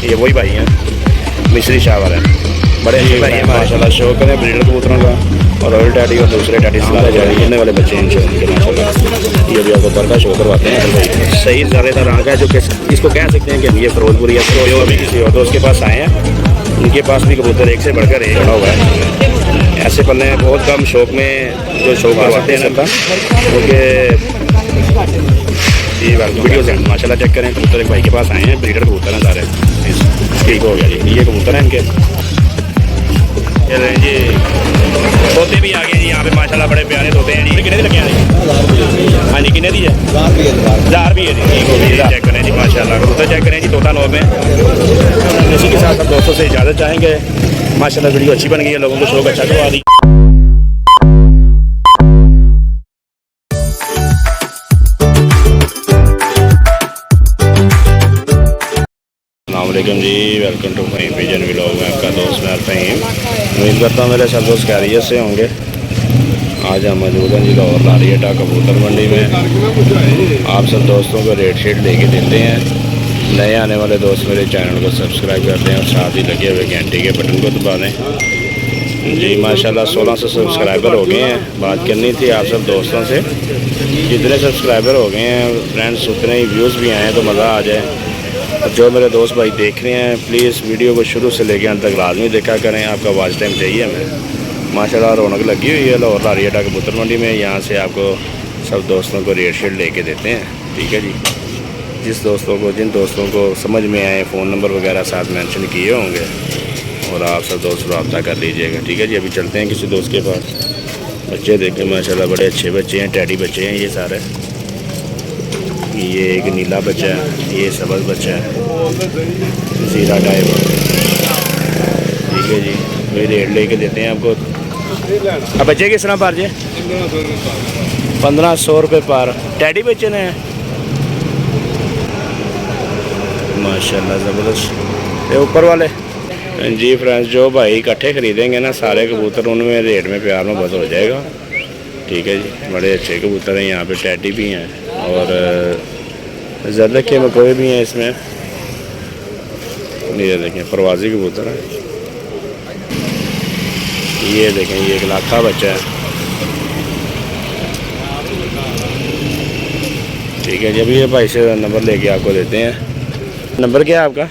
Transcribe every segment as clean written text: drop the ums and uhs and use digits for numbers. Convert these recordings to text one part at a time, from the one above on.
ये वही भाई हैं मिश्री शाह वाले, बड़े अच्छे भाई हैं माशाल्लाह। शौक है ब्रीडर कबूतरों का और रॉयल टैडी और दूसरे टैडी सलाह जाने वाले बच्चे हैं इनके माशाल्लाह। ये भी आपको पर का शो करवाते हैं भाई। सही ज़्यादातर आँख है जो इसको कह सकते हैं कि ये फिरोजपुरी या जो अभी किसी और दोस्त के पास आए हैं, उनके पास भी कबूतर एक से बढ़कर एक खड़ा हुआ है। ऐसे पल्ले बहुत कम शौक में जो शौक करवाते हैं ना, क्योंकि ये वीडियो से माशाल्लाह चेक करें। कबूतर एक भाई के पास आए हैं, ब्रीडर कबूतर हैं सारे। ठीक हो गया जी, ये कबूतर हैं इनके। चलें जी, तोते भी आ गए जी यहाँ पे माशाल्लाह, बड़े प्यारे तोते हैं जी। कितने लगे हैं? हाँ जी, कितने दी है? 1000 भी है जी। ठीक हो गई, चेक करें जी माशाल्लाह, कबूतर चेक करें जी, तोता नौ में। इसी के साथ सब दोस्तों से इजाज़त चाहेंगे। माशाल्लाह वीडियो अच्छी बन गई है, लोगों को शौक अच्छा करवा दी। अस्सलामुअलैकुम जी, welcome to Faheem vision vlog में आपका दोस्त मैं फ़हीम। उम्मीद करता हूँ मेरे सब दोस्त खैरियत से होंगे। आज हम मौजूद हैं जी लाहौर लारियटा कबूतर मंडी में। आप सब दोस्तों को रेट शीट लेके देते हैं। नए आने वाले दोस्त मेरे चैनल को सब्सक्राइब करते हैं और साथ ही लगे हुए घंटे के बटन को दबा दें जी। माशाल्लाह 1600 सब्सक्राइबर हो गए हैं। बात करनी थी आप सब दोस्तों से, जितने सब्सक्राइबर हो गए हैं फ्रेंड्स उतने ही व्यूज़ भी आए हैं तो मज़ा आ जाए। जो मेरे दोस्त भाई देख रहे हैं प्लीज़ वीडियो को शुरू से लेकर अंत तक लाजमी देखा करें। आपका वॉच टाइम चाहिए हमें। माशाल्लाह रौनक लगी हुई है लाहौर लारियटा कबूतर मंडी में। यहाँ से आपको सब दोस्तों को रेट शीट लेके देते हैं, ठीक है जी। जिन दोस्तों को समझ में आए फ़ोन नंबर वगैरह साथ मेंशन किए होंगे और आप सब दोस्त रब्ता कर लीजिएगा, ठीक है जी। अभी चलते हैं किसी दोस्त के पास। बच्चे देखें माशाल्लाह, बड़े अच्छे बच्चे हैं, टैडी बच्चे हैं ये सारे। ये एक नीला बच्चा है, ये सबज बच्चा है, जीरा टाइप, ठीक है जी। वही रेट लेके देते हैं आपको। अब बच्चे किस तरह पार जे? 1500 रुपये पार। टैडी बच्चे ने माशाल्लाह ज़बरदस्त। ये ऊपर वाले जी फ्रेंड्स, जो भाई इकट्ठे ख़रीदेंगे ना सारे कबूतर, उनमें रेट में प्यार में बदल हो जाएगा, ठीक है जी। बड़े अच्छे कबूतर हैं यहाँ पे, टैडी भी हैं और ज़्यादा के मकोए भी हैं इसमें। ये देखें परवाज़ी कबूतर है। ये देखें ये एक लाखा बच्चा है, ठीक है जी। अभी ये भाई से नंबर लेके आपको देते हैं। नंबर क्या है आपका?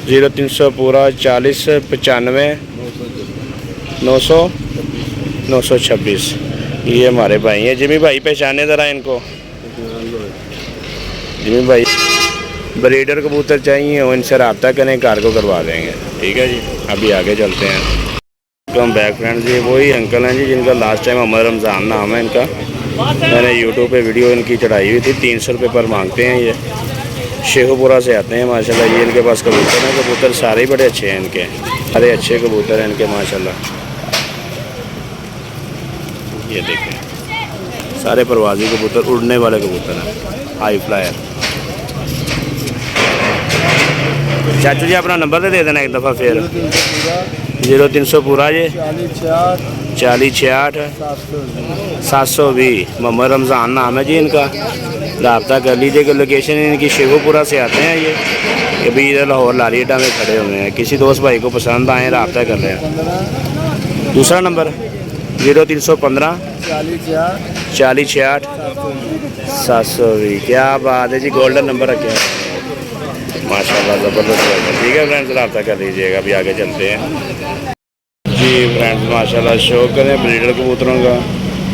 0300 पूरा 40 95 926। ये हमारे भाई हैं जिमी भाई, पहचाने ज़रा इनको। जिमी भाई ब्रीडर कबूतर चाहिए हो, इनसे रब्ता करें, कार को करवा देंगे, ठीक है जी। अभी आगे चलते हैं। वेलकम बैक फ्रेंड्स, ये वही अंकल हैं जी जिनका लास्ट टाइम अमर रमज़ान नाम है इनका। मैंने यूट्यूब पे वीडियो इनकी चढ़ाई हुई थी। 300 रुपये पर मांगते हैं। ये शेखुपुरा से आते हैं माशाल्लाह। ये इनके पास कबूतर हैं, कबूतर सारे ही बड़े अच्छे हैं इनके, सारे अच्छे कबूतर हैं इनके माशाल्लाह। ये देखें सारे परवाज़ी कबूतर, उड़ने वाले कबूतर हैं, हाई फ्लायर। चाचू जी अपना नंबर दे देना एक दफ़ा फिर। 0300 पूरा जी 4068 720। मोहम्मद रमज़ान नाम है जी इनका। रब्ता कर लीजिएगा। लोकेशन इनकी शेखुपुरा से आते हैं ये भी इधर लाहौर लारियटा में खड़े हुए हैं। किसी दोस्त भाई को पसंद आए रब्ता कर रहे हैं। दूसरा नंबर 0315 4068 720। क्या बात है जी, गोल्डन नंबर रखे हैं। माशाल्लाह ज़बरदस्त है। ठीक है फ्रेंड्स, रब्ता कर लीजिएगा। अभी आगे चलते हैं जी फ्रेंड्स। माशाल्लाह शौक करें ब्रीडर कबूतरों का,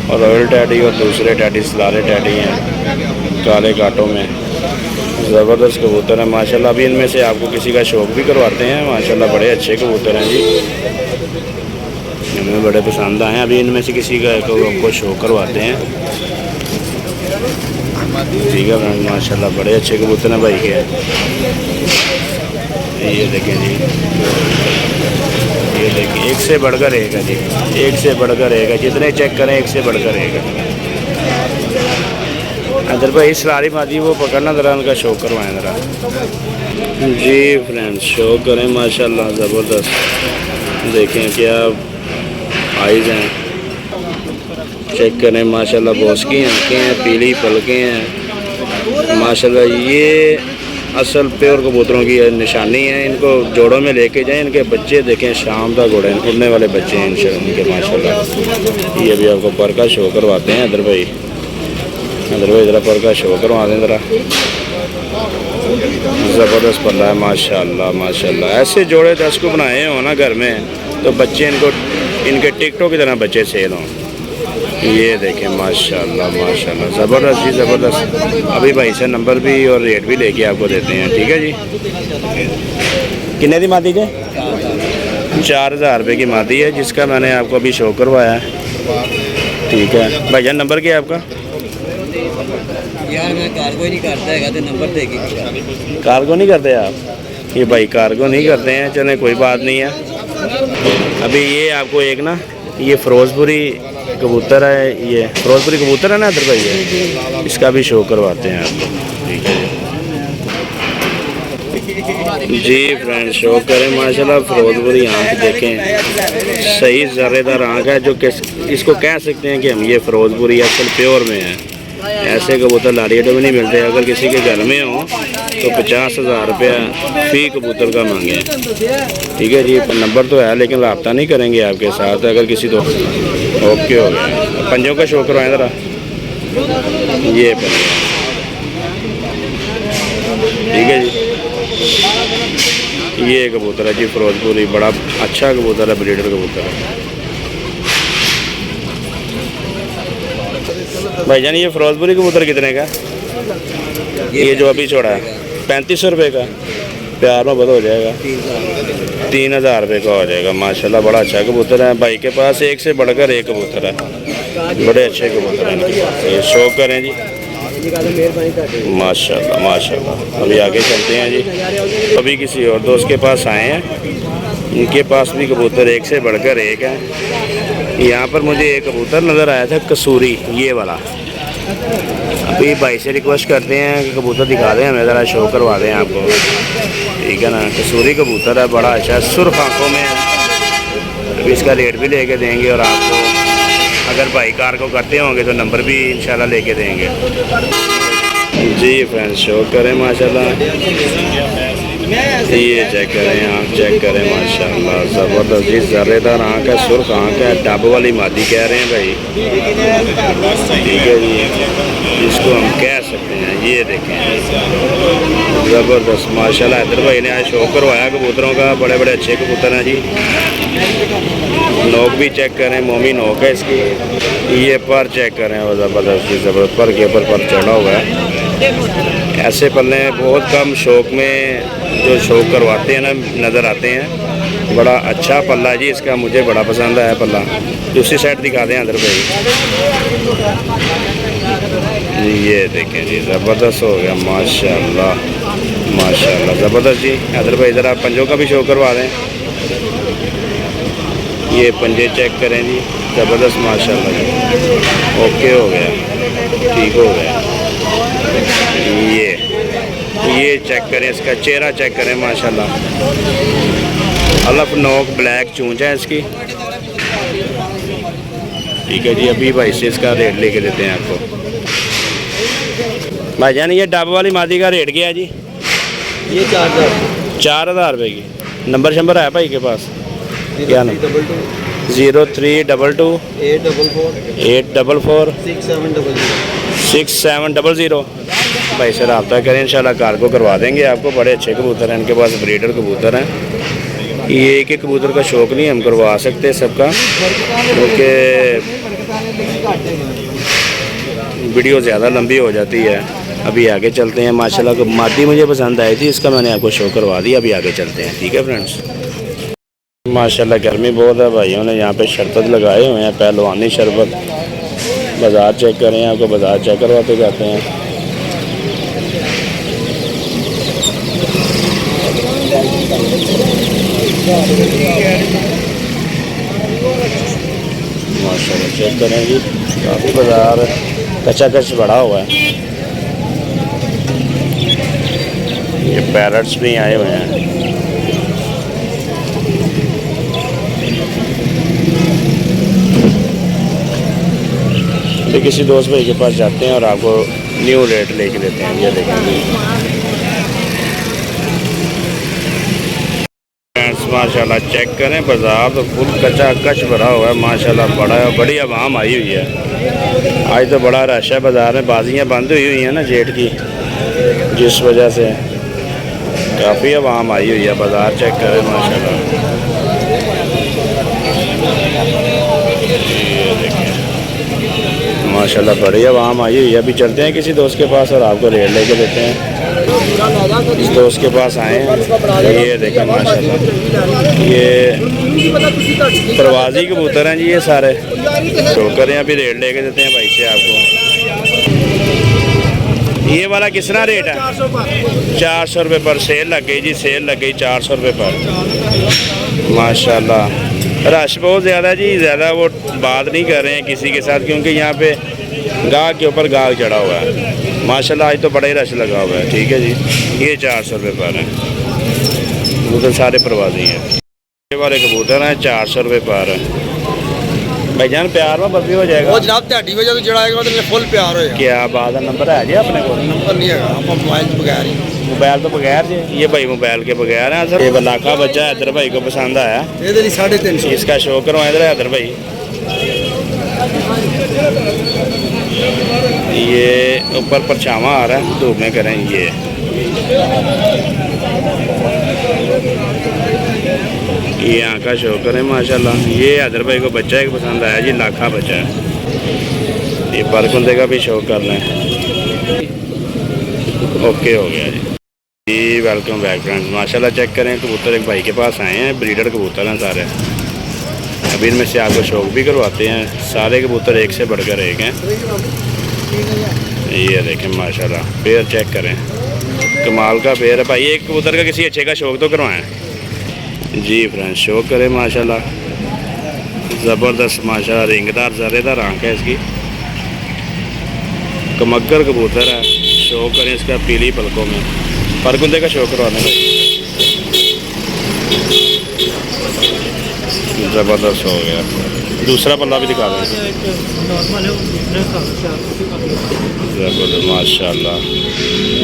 और रॉयल टैडी और दूसरे टैडी सलारे टैडी हैं काले कांटों में। ज़बरदस्त कबूतर है माशाल्लाह। अभी इनमें से आपको किसी का शौक भी करवाते हैं माशाल्लाह। बड़े अच्छे कबूतर हैं जी, हमें बड़े पसंद आए हैं। अभी इनमें से किसी का आपको शौक करवाते हैं। ठीक है फ्रेंड, माशाल्लाह बड़े अच्छे कबूतर हैं भाई के। ये देखें जी, ये देखिए एक से बढ़कर रहेगा जी, एक से बढ़कर रहेगा। जितने चेक करें एक से बढ़कर रहेगा। अदर भाई सलारी मादी वो पकड़ना ज़रा, उनका शो करवाएं ज़रा जी फ्रेंड्स। शो करें माशाल्लाह ज़बरदस्त। देखें क्या आइज़ हैं, चेक करें माशाल्लाह। बॉस की आँखें हैं, पीली पलकें हैं माशाल्लाह। ये असल प्योर कबूतरों की निशानी है। इनको जोड़ों में लेके जाएं। इनके बच्चे देखें शाम तक उड़ने वाले बच्चे हैं इनके माशाल्लाह। ये भी आपको पर का शो करवाते हैं। अदर भाई ज़रा पर का शो करवा दें ज़रा। ज़बरदस्त पल्ला है माशाल्लाह माशाल्लाह। ऐसे जोड़े 10 को बनाए हो ना घर में, तो बच्चे इनके टिकटों की तरह बच्चे सेल हों। ये देखें माशाल्लाह माशाल्लाह ज़बरदस्त जी ज़बरदस्त। अभी भाई से नंबर भी और रेट भी लेके आपको देते हैं। ठीक है जी। कितने की मादी है? 4000 रुपये की मादी है, जिसका मैंने आपको अभी शो करवाया है। ठीक है भाईजान, नंबर क्या है आपका? यार मैं कार्गो नहीं करता है तो नंबर देगी। कार्गो नहीं करते आप? ये भाई कार्गो नहीं करते हैं, चले कोई बात नहीं है। अभी ये आपको एक ना, ये फिरोजपुरी कबूतर है, ये फिरोजपुरी कबूतर है ना अदर भाई, है इसका भी शो करवाते हैं आपको। ठीक है जी फ्रेंड, शो करें माशाल्लाह। फिरोजपुरी आँख देखें, सही जर्रेदार आँख है, जो इसको कह सकते हैं कि हम ये फिरोजपुरी असल प्योर में है। ऐसे कबूतर लारियत में नहीं मिलते। अगर किसी के घर में हो तो 50,000 रुपया फ़ी कबूतर का मांगे। ठीक है जी, नंबर तो है लेकिन रब्ता नहीं करेंगे आपके साथ अगर किसी तो। ओके हो गया। पंजों का शो करवाएं ज़रा। ये पंजे, ठीक है जी। ये कबूतर है जी फिरोजपुरी, बड़ा अच्छा कबूतर है, ब्रीडर कबूतर है भाईजान। ये फिरोजपुरी कबूतर कितने का? ये जो अभी छोड़ा है 3500 रुपये का। प्यार में बता हो जाएगा 3000 रुपये का हो जाएगा माशाल्लाह। बड़ा अच्छा कबूतर है भाई के पास, एक से बढ़कर एक कबूतर है। बड़े अच्छे कबूतर हैं इनके पास। ये शौक करें जी माशाल्लाह माशाल्लाह। अभी आगे चलते हैं जी। अभी किसी और दोस्त के पास आए हैं, इनके पास भी कबूतर एक से बढ़कर एक है। यहाँ पर मुझे एक कबूतर नज़र आया था कसूरी, ये वाला। अभी भाई से रिक्वेस्ट करते हैं कि कबूतर दिखा दें हमें, ज़रा शो करवा दें आपको। ठीक है ना, कसूरी कबूतर है, बड़ा अच्छा, सुर्ख आँखों में है। अभी इसका रेट भी लेके देंगे, और आपको अगर भाई कार को करते होंगे तो नंबर भी इंशाल्लाह लेके देंगे जी फ्रेंड्स। शो करें माशाल्लाह। ये चेक करें, आँख चेक करें माशाल्लाह ज़बरदस्त जी। ज़र्रेदार आँख है, सुर्ख आँख है, डब वाली मादी कह रहे हैं भाई। ठीक है जी, इसको हम कह सकते हैं। ये देखें ज़बरदस्त माशाल्लाह। हैदर भाई ने आज शो करवाया कबूतरों का, बड़े बड़े अच्छे कबूतर हैं जी। नोक भी चेक करें, मोमी नोक है इसकी। ये पर चेक करें, वो ज़बरदस्त जी ज़बरदस्त, पर के ऊपर पर चढ़ा हुआ है। ऐसे पल्ले बहुत कम शौक में जो शौक करवाते हैं ना नज़र आते हैं। बड़ा अच्छा पल्ला जी इसका, मुझे बड़ा पसंद आया पल्ला। दूसरी साइड दिखा दें अंदर भाई। ये देखें जी ज़बरदस्त हो गया माशाल्लाह माशाल्लाह ज़बरदस्त जी। अंदर भाई ज़रा पंजों का भी शो करवा दें। ये पंजे चेक करें जी, ज़बरदस्त माशाल्लाह जी। ओके हो गया, ठीक हो गया। ये चेक करें, इसका चेहरा चेक करें माशाल्लाह। अलफ नोक ब्लैक चूंच है इसकी। ठीक है जी, अभी भाई से इसका रेट लेके देते हैं आपको। भाईजान ये डब वाली मादी का रेट क्या है जी? ये 4000 रुपये की। नंबर शंबर है भाई के पास? क्या नंबर? 0322 844 844 6700 6700। भाई से रब्ता करें, इंशाल्लाह कार्गो करवा देंगे आपको। बड़े अच्छे कबूतर हैं इनके पास, ब्रीडर कबूतर हैं। ये एक एक कबूतर का शौक़ नहीं हम करवा सकते सबका, क्योंकि वीडियो ज़्यादा लंबी हो जाती है। अभी आगे चलते हैं। माशाल्लाह को मादी मुझे पसंद आई थी, इसका मैंने आपको शो करवा दिया। अभी आगे चलते हैं, ठीक है फ्रेंड्स। माशाल्लाह गर्मी बहुत है, भाइयों ने यहाँ पे शरबत लगाए हुए हैं, पहलवानी शरबत। बाज़ार चेक करें, आपको बाज़ार चेक करवाते जाते हैं। माशाल्लाह चेक करें जी, काफ़ी बाज़ार कच्चा बड़ा हुआ है। ये पैरट्स भी आए हुए हैं। तो किसी दोस्त भाई के पास जाते हैं और आपको न्यू रेट लेके देते हैं। ये देखेंगे माशाल्लाह चेक करें, बाजार तो फुल कच्चा कच भरा हुआ है माशाल्लाह। बड़ी आवाम आई हुई है आज, तो बड़ा रश है बाज़ार में। बाजियाँ बंद हुई हैं ना जेठ की, जिस वजह से काफ़ी आवाम आई हुई है। बाज़ार चेक करें माशाल्लाह। माशाल्लाह बड़ी आवाम आई हुई है। अभी चलते हैं किसी दोस्त के पास और आपको रेट लेके देते हैं। इस दोस्त के पास आए हैं, ये देखें माशाल्लाह, ये प्रवासी कबूतर हैं जी, ये सारे शौकर हैं। अभी रेट लेके देते हैं भाई से आपको। ये वाला कितना रेट है? 400 रुपये पर। सेल लग गई जी, सेल लग गई 400 रुपये पर माशाल्लाह। रश बहुत ज़्यादा है जी, ज़्यादा वो बात नहीं कर रहे हैं किसी के साथ, क्योंकि यहाँ पे गाहक के ऊपर गाहक चढ़ा हुआ है माशाल्लाह। आज तो बड़ा ही रश लगा हुआ है, ठीक है जी। ये 400 रुपये पर है, कबूतर सारे प्रवासी हैं। ये वाले कबूतर हैं 400 रुपये पर है। भाईजान प्यार में बदली हो जाएगा? वो जनाब ढाडी वजह तो जड़ाएगा तो फुल प्यार होएगा। क्या बात है, नंबर है जी अपने को? नंबर नहीं है, आप मोबाइल के बगैर ही। मोबाइल तो बगैर जी, ये भाई मोबाइल के बगैर है सर। ये लाखा बच्चा हैदर भाई को पसंद आया, ये 350। इसका शो करवाए इधर हैदर भाई। ये ऊपर परछावा आ रहा है, धूप में करें ये। यहाँ का शो करें माशाल्लाह। ये हैदर भाई को बच्चा एक पसंद आया जी, लाखा बच्चा है। ये परकुंदे का भी शो कर लें। ओके हो गया जी। Welcome back friends. माशाल्लाह चेक करें, कबूतर एक भाई के पास आए हैं, ब्रीडर कबूतर हैं सारे। अभी इनमें से आपको शौक भी करवाते हैं। सारे कबूतर एक से बढ़कर एक हैं। ये देखें माशाल्लाह, पेयर चेक करें, कमाल का पेयर है भाई। एक कबूतर का किसी अच्छे का शौक तो करवाएं जी फ्रेंड्स। शौक करें माशाल्लाह, ज़बरदस्त माशाल्लाह। रिंगदार जरेदार आँख है इसकी, कमक्कर कबूतर है। शौक करें इसका पीली पलकों में। परकुंदे का शौक करवाने में ज़बरदस्त हो गया। दूसरा पल्ला भी दिखा दें। ज़बरदस्त माशाल्लाह।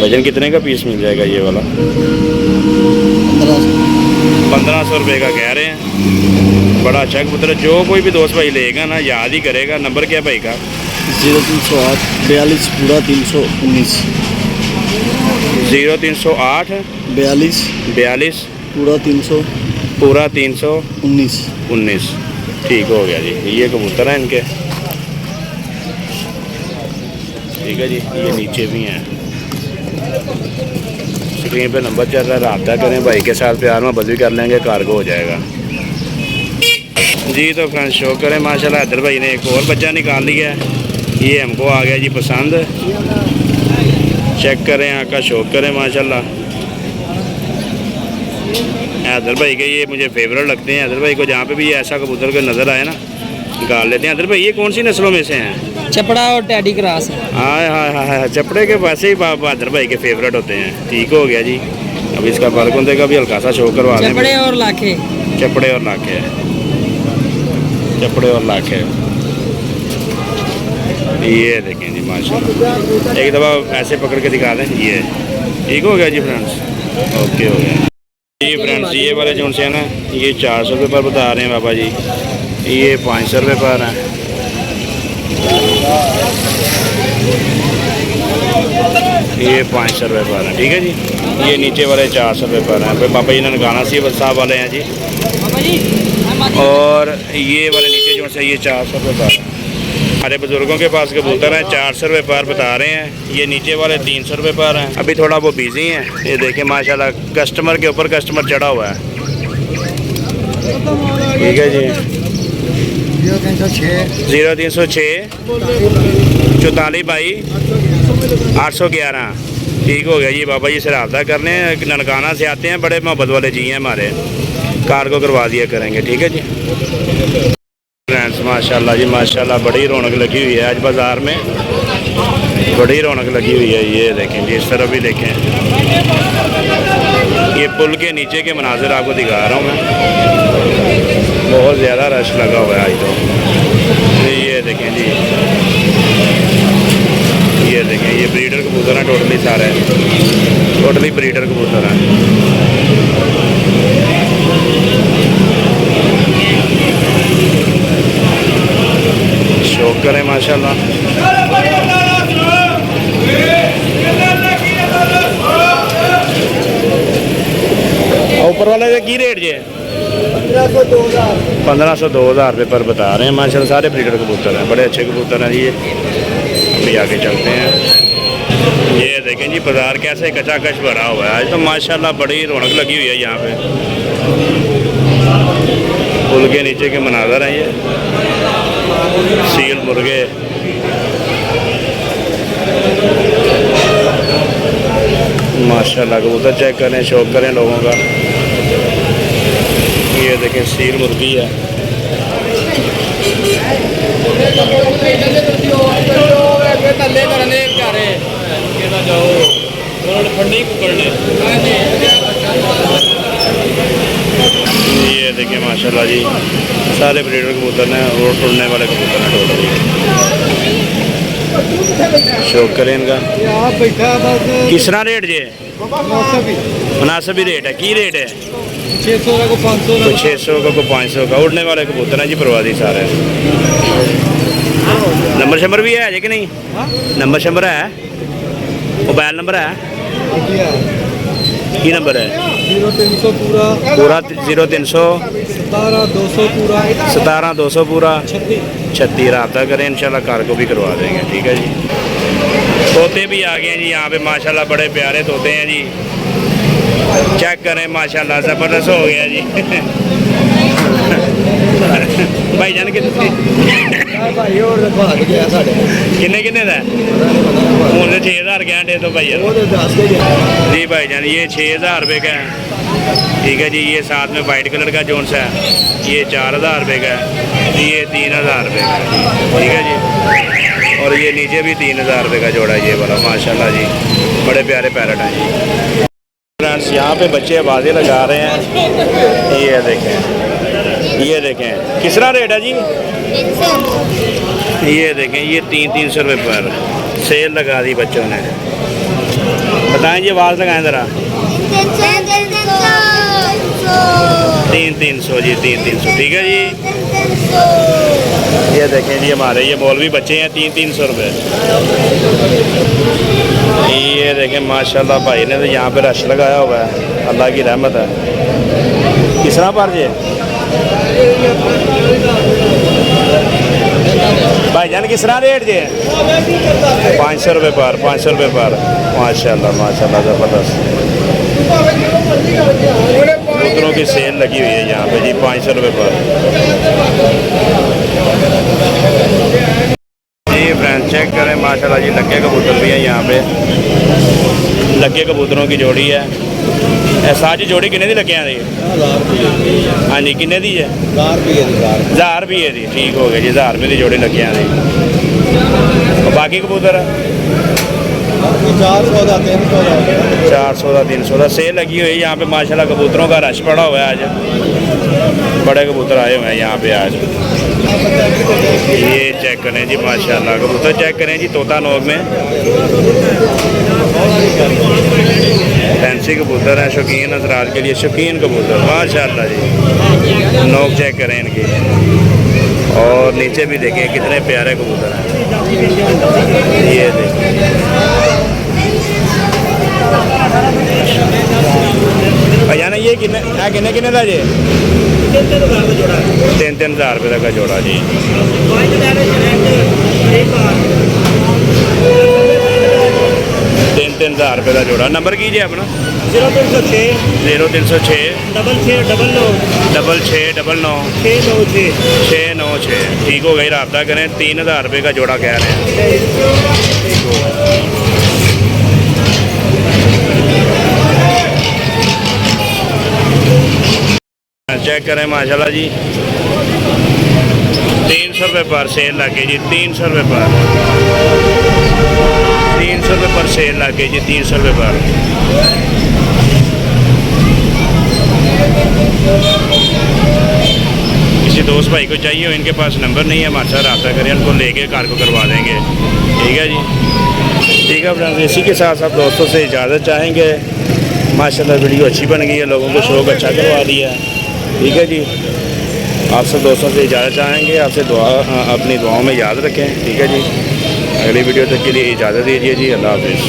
वजन कितने का पीस मिल जाएगा ये वाला? 1500 रुपये का कह रहे हैं। बड़ा अच्छा कबूतर। जो कोई भी दोस्त भाई लेगा ना याद ही करेगा। नंबर क्या भाई का? 0308 42 पूरा 319। 0308 42 पूरा 319। ठीक हो गया जी। ये कबूतर हैं इनके, ठीक है जी। ये नीचे भी हैं, स्क्रीन पे नंबर चल रहा है, रब्ता करें भाई के साथ। प्यार में बदली कर लेंगे, कार्गो हो जाएगा जी। तो फ्रेंड्स शो करें माशाल्लाह, हैदर भाई ने एक और बच्चा निकाल लिया है। ये हमको आ गया जी पसंद। चेक करें, आका शो करें माशाल्लाह। हैदर भाई के ये मुझे फेवरेट लगते हैं। हैदर भाई को जहाँ पे भी ये ऐसा कबूतर को नज़र आए ना निकाल लेते हैं। हैदर भाई ये कौन सी नस्लों में से हैं? चपड़ा और टैडी क्रॉस। हाँ हाँ हाँ हाँ, चपड़े के वैसे ही हैदर भाई के फेवरेट होते हैं। ठीक हो गया जी। अब इसका परकुंदे का भी हल्का सा शो करवा दें। चपड़े और लाखे, चपड़े और लाखे, चपड़े और लाखे। ये देखें जी माशाल्लाह। एक दफ़ा ऐसे पकड़ के दिखा दें। ये ठीक हो गया जी फ्रेंड्स। ओके हो गया जी फ्रेंड्स। ये वाले जो से है ना, ये 400 रुपये पर बता रहे हैं बाबा जी। ये 500 रुपये पर है। ये 500 रुपये पर है, ठीक है जी। ये नीचे वाले 400 रुपये पर हैं। फिर पापा जी ने गाना सी साहब वाले हैं जी। और ये वाले नीचे जो से ये 400 रुपये पर। हमारे बुज़ुर्गों के पास कबूतर हैं 400 रुपये पर बता रहे हैं। ये नीचे वाले 300 रुपये पर हैं। अभी थोड़ा वो बिज़ी हैं। ये देखें माशाल्लाह कस्टमर के ऊपर कस्टमर चढ़ा हुआ है, ठीक है जी। 0306 44 22 811 ठीक हो गया जी। बाबा जी से रब्ता करने ननकाना से आते हैं, बड़े मोहब्बत वाले जी हैं हमारे, कार को करवा दिया करेंगे, ठीक है जी। फ्रेंड्स माशाल्लाह जी माशाल्लाह बड़ी रौनक लगी हुई है आज बाज़ार में, बड़ी रौनक लगी हुई है। ये देखें जी, इस तरफ भी देखें, ये पुल के नीचे के मनाजिर आपको दिखा रहा हूँ मैं। बहुत ज़्यादा रश लगा हुआ है आज तो। ये देखें जी, ये देखें, ये ब्रीडर कबूतर हैं टोटली सारे, टोटली ब्रीडर कबूतर हैं। शौक करें माशाल्लाह। ऊपर वाले का की रेट जे 1500 2000 रुपये पर बता रहे हैं माशाल्लाह। सारे ब्रीडर कबूतर हैं, बड़े अच्छे कबूतर हैं जी। ये अभी आगे चलते हैं। ये देखें जी बाज़ार कैसे कचाकच भरा हुआ है आज तो माशाल्लाह, बड़ी रौनक लगी हुई है यहाँ पे। पुल के नीचे के मनाज़र हैं ये, सील मुर्गे, माशाल्लाह कबूतर चेक करें, शौक करें लोगों का। ये देखें सील मुर्गी है। ये देखिए माशाल्लाह जी सारे ब्रीडर कबूतर हैं और उड़ने वाले कबूतर हैं टोटली। शौक करें इनका। किस तरह रेट जे मुनासिब रेट है, की रेट है? 600 का को 500 का। उड़ने वाले कबूतर हैं जी प्रवासी सारे। नंबर शंबर भी है कि नहीं? नंबर शंबर है, मोबाइल नंबर है, की नंबर है? 0300 पूरा 0300 17 200 पूरा 36 रब्ता करें, इंशाल्लाह कार को भी करवा देंगे, ठीक है जी। तोते भी आ गए हैं जी यहाँ पे माशाल्लाह, बड़े प्यारे तोते हैं जी। चेक करें माशाल्लाह, ज़बरदस्त हो गया जी। भाई जान कितने किन्ने दा हूँ तो 6000 कहते तो भाई जी। भाई जान ये 6000 रुपये का है, ठीक है जी। ये साथ में वाइट कलर का जोन सा है, ये 4000 रुपये का है, ये 3000 रुपये का है, ठीक है जी। और ये नीचे भी 3000 रुपये का जोड़ा है ये वाला माशाल्लाह जी। बड़े प्यारे पैरट हैं जी। फ्रेंड्स यहाँ पे बच्चे आवाज़ें लगा रहे हैं। ये देखें, ये देखें किस तरह रेट है जी? ये देखें, ये 300 रुपये पर सेल लगा दी बच्चों ने। बताएं जी, आवाज़ लगाएं ज़रा। 300 जी, 300 ठीक है जी। ये देखें जी हमारे ये मौलवी बच्चे हैं, 300 रुपये। ये देखें माशाल्लाह भाई ने तो यहाँ पे रश लगाया हुआ है, अल्लाह की रहमत है। किस तरह पर जी भाईजान, किस तरह रेट जे? 500 रुपये पर, 500 रुपये पर माशाल्लाह माशाल्लाह ज़बरदस्त। कबूतरों की सेल लगी हुई है यहाँ पे जी, 500 रुपये पर। जी फ्रेंड चेक करें माशाल्लाह जी, लगे कबूतर भी हैं यहाँ पे। लगे कबूतरों की जोड़ी है। साज जोड़ी किन्ने दी लगे दी? हाँ जी, किन्ने दी है? 1000 रुपये दी, ठीक हो गया जी। 1000 रुपये की जोड़ी लगे दी। बाकी कबूतर 400 का 300 का सेल लगी हुई है यहाँ पे माशाल्लाह। कबूतरों का रश पड़ा हुआ है आज, बड़े कबूतर आए हुए हैं यहाँ पे आज। ये चेक करें जी माशाल्लाह, कबूतर चेक करें जी। तोता नोक में फैंसी कबूतर है, शौकीन हजरात के लिए शौकीन कबूतर माशाल्लाह जी। नोक चेक करें इनकी, और नीचे भी देखें कितने प्यारे कबूतर हैं। ये देखें भैया ये किन्ने किन्ने का जे 3-3 हज़ार रुपये तक का जोड़ा जी। 3-3 हज़ार रुपये का जोड़ा। नंबर की जी अपना 0306 0306 6699 696। ठीक हो गई, रब्ता करें। 3,000 रुपये का जोड़ा कह रहे हैं। चेक करें माशाल्लाह जी, 300 रुपये पर सेल लगे जी। 300 रुपये पर, 300 रुपये पर सेल लगे जी। 300 रुपये पर। किसी दोस्त भाई को चाहिए हो, इनके पास नंबर नहीं है, हमारे साथ रब्ता करें, उनको लेके कार को करवा देंगे। ठीक है जी, ठीक है फ्रेंड्स। इसी के साथ आप दोस्तों से इजाज़त चाहेंगे। माशाल्लाह वीडियो अच्छी बन गई है, लोगों को शौक अच्छा करवा दिया। ठीक है जी, आप सब दोस्तों से इजाज़त चाहेंगे। आपसे अपनी दुआओं में याद रखें। ठीक है जी, अगली वीडियो तक के लिए इजाज़त दीजिए जी। अल्लाह हाफ़िज़।